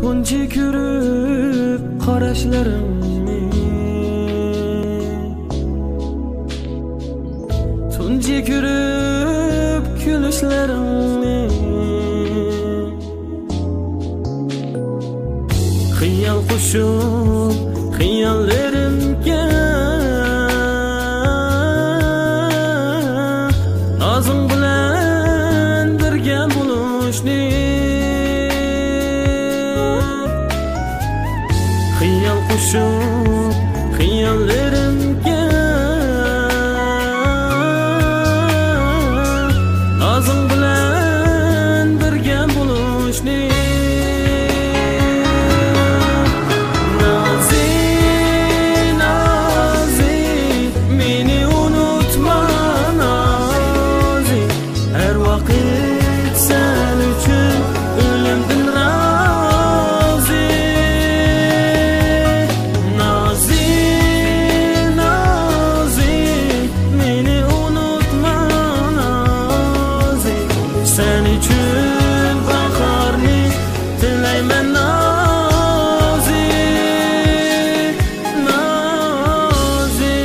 tunji ko'rib qarashlarimni, tunji ko'rib kulishlarimni, xiyol qushib xiyollarimga nozing bilan birga bo'lishni, xiyol qushib xiyollarimga nozing bilan birga bo'lishni. Sen için baharni tilayman nazi, nazi.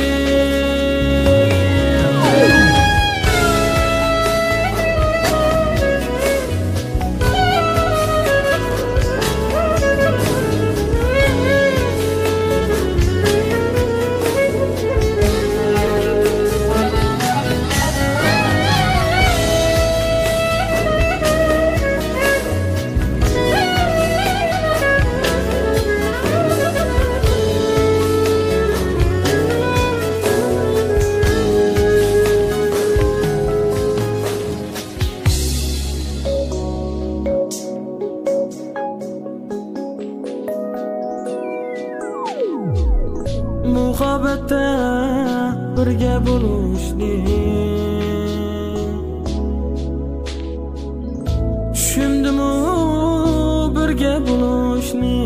Muhabbatda birga bo'lishni, tushundimu birga bo'lishni,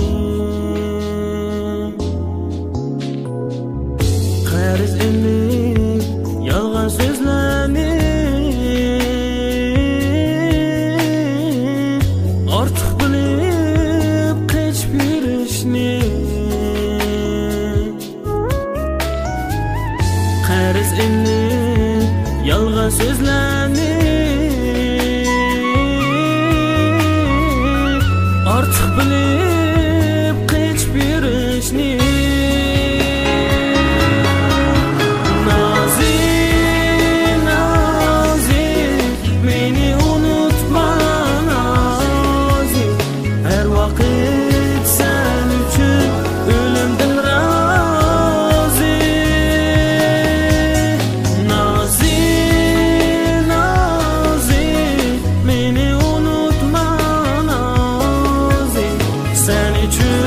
qarz emas yolg'on so'zlarni ortiq bilib qechib yurishni, qarz emas yolg'on so'zlarni ortiq bilib qechib yurishni. Nazi, nazi, meni unutma nazi, her vaqt sen uchun o'limdan rozi. Nazi, nazi, meni unutma nazi, sen uchun